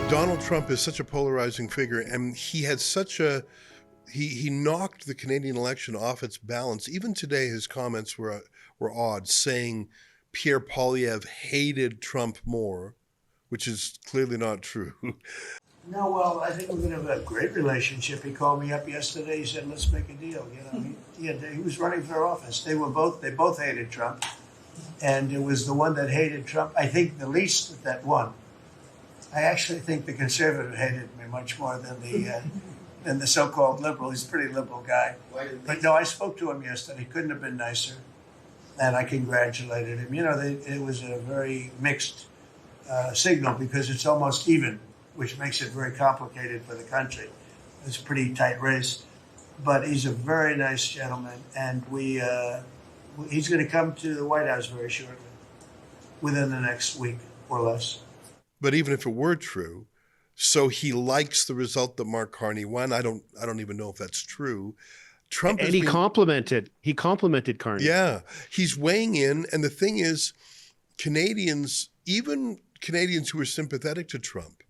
Donald Trump is such a polarizing figure, and he had such a he knocked the Canadian election off its balance. Even today, his comments were odd, saying Pierre Poilievre hated Trump more, which is clearly not true. No, well, I think we're going to have a great relationship. He called me up yesterday. He said, "Let's make a deal." You know, he was running for office. They both hated Trump, and it was the one that hated Trump, I think, the least that won. I actually think the conservative hated me much more than the so-called liberal. He's a pretty liberal guy. But no, I spoke to him yesterday. He couldn't have been nicer, and I congratulated him. You know, it was a very mixed signal because it's almost even, which makes it very complicated for the country. It's a pretty tight race, but he's a very nice gentleman, and he's going to come to the White House very shortly, within the next week or less. But even if it were true, so he likes the result that Mark Carney won. I don't even know if that's true. Trump and he complimented Carney. Yeah, he's weighing in, and the thing is, Canadians, even Canadians who are sympathetic to Trump,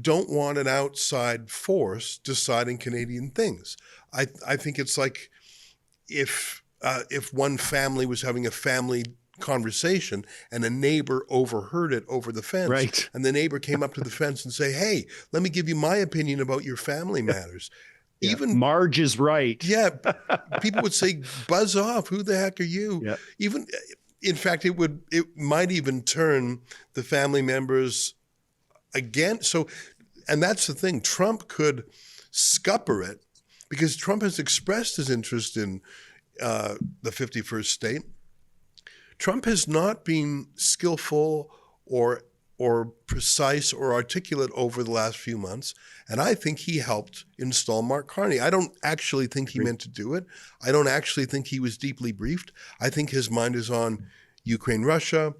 don't want an outside force deciding Canadian things. I think it's like if one family was having a family conversation and a neighbor overheard it over the fence, right, and the neighbor came up to the fence and say, "Hey, let me give you my opinion about your family matters." Yeah. Even Marge is right. Yeah, people would say, "Buzz off! Who the heck are you?" Yeah. Even, in fact, it might even turn the family members again. So, and that's the thing. Trump could scupper it because Trump has expressed his interest in the 51st state. Trump has not been skillful or precise or articulate over the last few months, and I think he helped install Mark Carney. I don't actually think he meant to do it. I don't actually think he was deeply briefed. I think his mind is on Ukraine, Russia,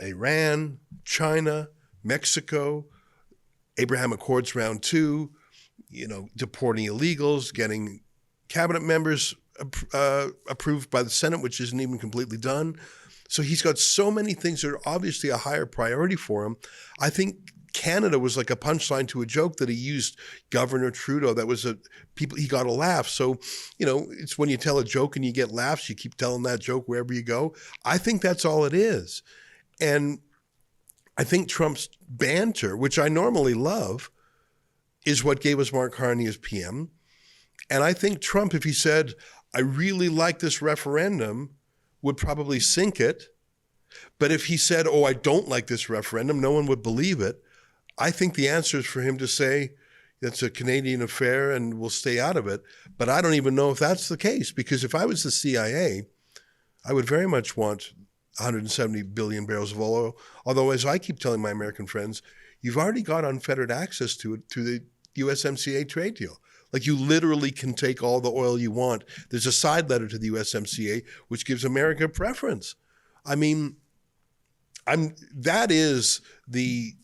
Iran, China, Mexico, Abraham Accords Round 2, deporting illegals, getting cabinet members approved by the Senate, which isn't even completely done. So he's got so many things that are obviously a higher priority for him. I think Canada was like a punchline to a joke that he used Governor Trudeau. That was he got a laugh. So, it's when you tell a joke and you get laughs, you keep telling that joke wherever you go. I think that's all it is. And I think Trump's banter, which I normally love, is what gave us Mark Carney as PM. And I think Trump, if he said, "I really like this referendum," would probably sink it. But if he said, "Oh, I don't like this referendum," no one would believe it. I think the answer is for him to say, "That's a Canadian affair and we'll stay out of it." But I don't even know if that's the case, because if I was the CIA, I would very much want 170 billion barrels of oil. Although, as I keep telling my American friends, you've already got unfettered access to it through the USMCA trade deal. Like, you literally can take all the oil you want. There's a side letter to the USMCA which gives America preference. I mean, that is the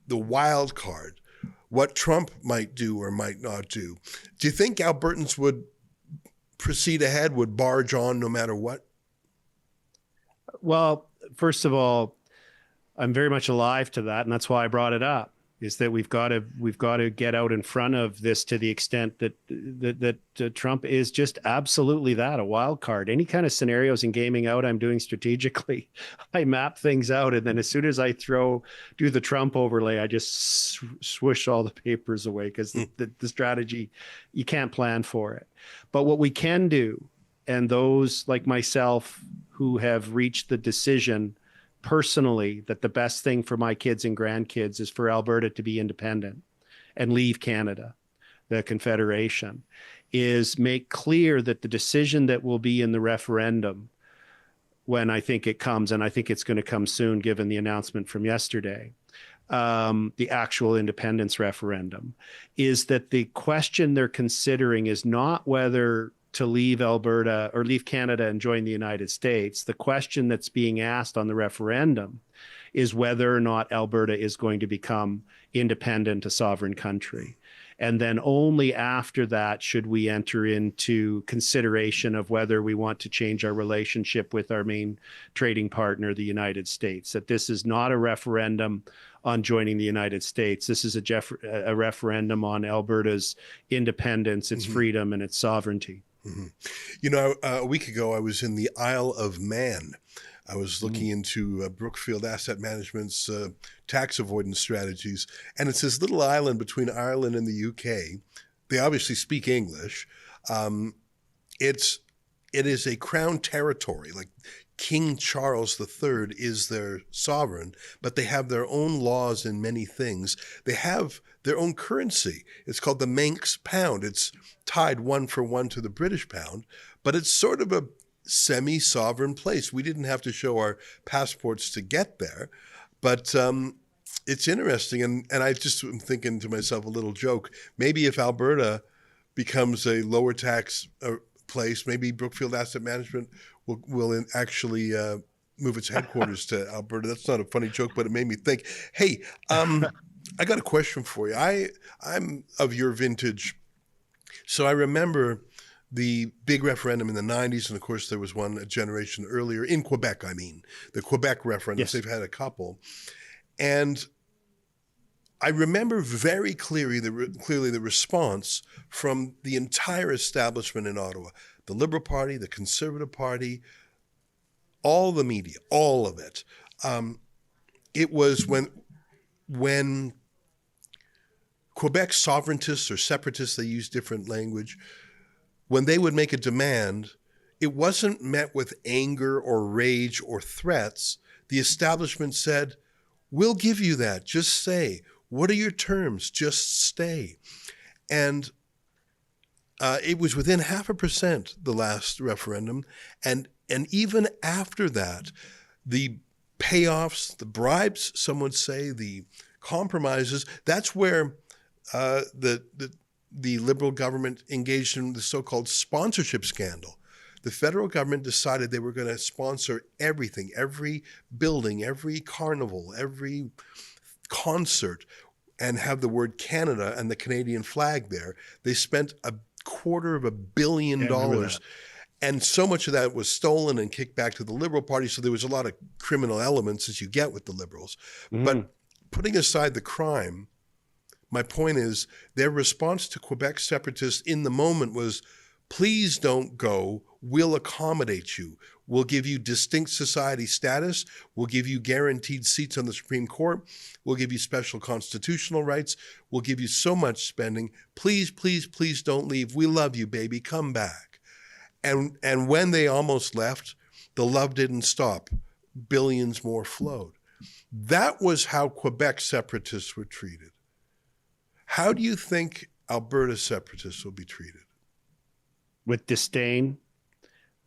wild card, what Trump might do or might not do. Do you think Albertans would proceed ahead, would barge on no matter what? Well, first of all, I'm very much alive to that, and that's why I brought it up. Is that we've got to get out in front of this to the extent that Trump is just absolutely that, a wild card. Any kind of scenarios and gaming out I'm doing strategically, I map things out, and then as soon as I do the Trump overlay, I just swoosh all the papers away, because the strategy, you can't plan for it. But what we can do, and those like myself who have reached the decision personally that the best thing for my kids and grandkids is for Alberta to be independent and leave Canada, the Confederation, is make clear that the decision that will be in the referendum, when I think it comes, and I think it's going to come soon given the announcement from yesterday, the actual independence referendum, is that the question they're considering is not whether to leave Alberta or leave Canada and join the United States. The question that's being asked on the referendum is whether or not Alberta is going to become independent, a sovereign country. And then only after that should we enter into consideration of whether we want to change our relationship with our main trading partner, the United States. That this is not a referendum on joining the United States. This is a referendum on Alberta's independence, its freedom, and its sovereignty. You know, a week ago, I was in the Isle of Man. I was looking into Brookfield Asset Management's tax avoidance strategies. And it's this little island between Ireland and the UK. They obviously speak English. It is a crown territory. Like King Charles III is their sovereign, but they have their own laws in many things. They have their own currency. It's called the Manx pound. It's tied 1-for-1 to the British pound, but it's sort of a semi-sovereign place. We didn't have to show our passports to get there, but it's interesting. And I just am thinking to myself a little joke. Maybe if Alberta becomes a lower tax place, maybe Brookfield Asset Management will actually move its headquarters to Alberta. That's not a funny joke, but it made me think. Hey, I got a question for you. I'm of your vintage, so I remember the big referendum in the 90s, and of course there was one a generation earlier in Quebec. I mean, the Quebec referendums. Yes. They've had a couple, and I remember very clearly the response from the entire establishment in Ottawa, the Liberal Party, the Conservative Party, all the media, all of it. It was when Quebec sovereigntists or separatists, they use different language, when they would make a demand, it wasn't met with anger or rage or threats. The establishment said, we'll give you that, just say. What are your terms? Just stay. And it was within 0.5% the last referendum. And even after that, the payoffs, the bribes, some would say, the compromises, that's where the Liberal government engaged in the so-called sponsorship scandal. The federal government decided they were going to sponsor everything, every building, every carnival, every concert, and have the word Canada and the Canadian flag there. They spent $250 million. And so much of that was stolen and kicked back to the Liberal Party. So there was a lot of criminal elements, as you get with the Liberals. But putting aside the crime, my point is their response to Quebec separatists in the moment was, please don't go. We'll accommodate you. We'll give you distinct society status. We'll give you guaranteed seats on the Supreme Court. We'll give you special constitutional rights. We'll give you so much spending. Please, please, please don't leave. We love you, baby. Come back. And when they almost left, the love didn't stop. Billions more flowed. That was how Quebec separatists were treated. How do you think Alberta separatists will be treated? With disdain.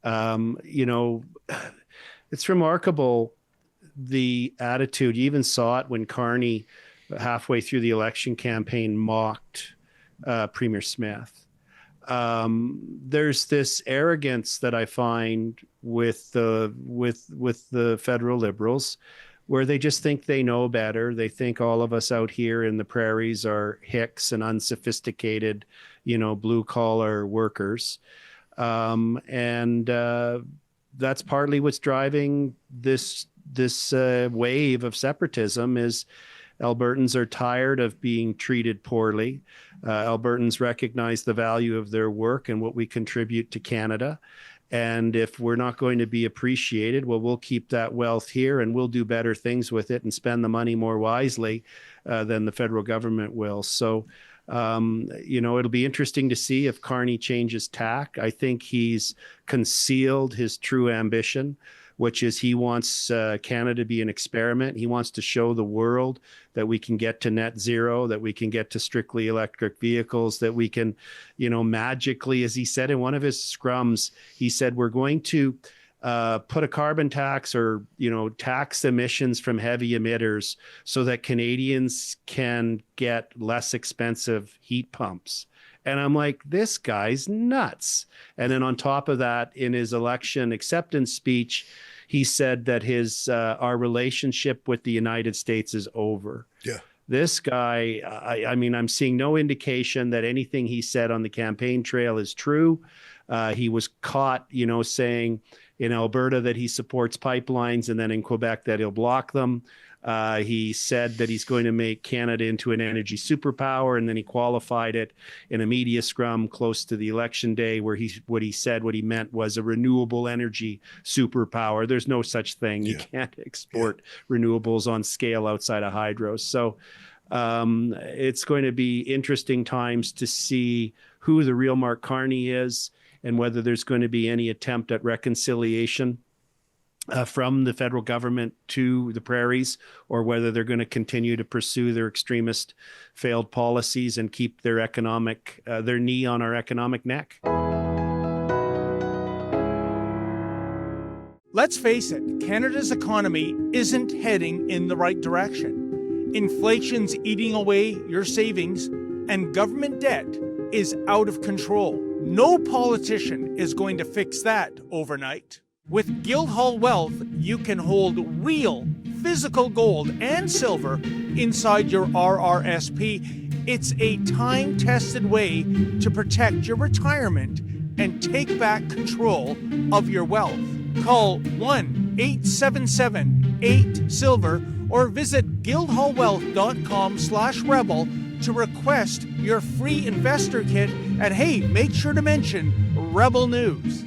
You know, it's remarkable, the attitude. You even saw it when Carney, halfway through the election campaign, mocked Premier Smith. There's this arrogance that I find with the federal Liberals, where they just think they know better. They think all of us out here in the prairies are hicks and unsophisticated, you know, blue collar workers. And that's partly what's driving this wave of separatism. Is Albertans are tired of being treated poorly. Albertans recognize the value of their work and what we contribute to Canada. And if we're not going to be appreciated, well, we'll keep that wealth here and we'll do better things with it and spend the money more wisely than the federal government will. So, you know, it'll be interesting to see if Carney changes tack. I think he's concealed his true ambition, which is he wants Canada to be an experiment. He wants to show the world that we can get to net zero, that we can get to strictly electric vehicles, that we can, you know, magically, as he said in one of his scrums, he said, we're going to put a carbon tax or, you know, tax emissions from heavy emitters so that Canadians can get less expensive heat pumps. And I'm like, this guy's nuts. And then on top of that, in his election acceptance speech, he said that our relationship with the United States is over. Yeah. This guy, I mean, I'm seeing no indication that anything he said on the campaign trail is true. He was caught, you know, saying in Alberta that he supports pipelines and then in Quebec that he'll block them. He said that he's going to make Canada into an energy superpower, and then he qualified it in a media scrum close to the election day, where what he meant was a renewable energy superpower. There's no such thing. You can't export renewables on scale outside of hydro. So it's going to be interesting times to see who the real Mark Carney is, and whether there's going to be any attempt at reconciliation from the federal government to the prairies, or whether they're going to continue to pursue their extremist failed policies and keep their knee on our economic neck. Let's face it, Canada's economy isn't heading in the right direction. Inflation's eating away your savings, and government debt is out of control. No politician is going to fix that overnight. With Guildhall Wealth, you can hold real physical gold and silver inside your RRSP. It's a time-tested way to protect your retirement and take back control of your wealth. Call 1-877-8-SILVER or visit guildhallwealth.com/rebel to request your free investor kit. And hey, make sure to mention Rebel News.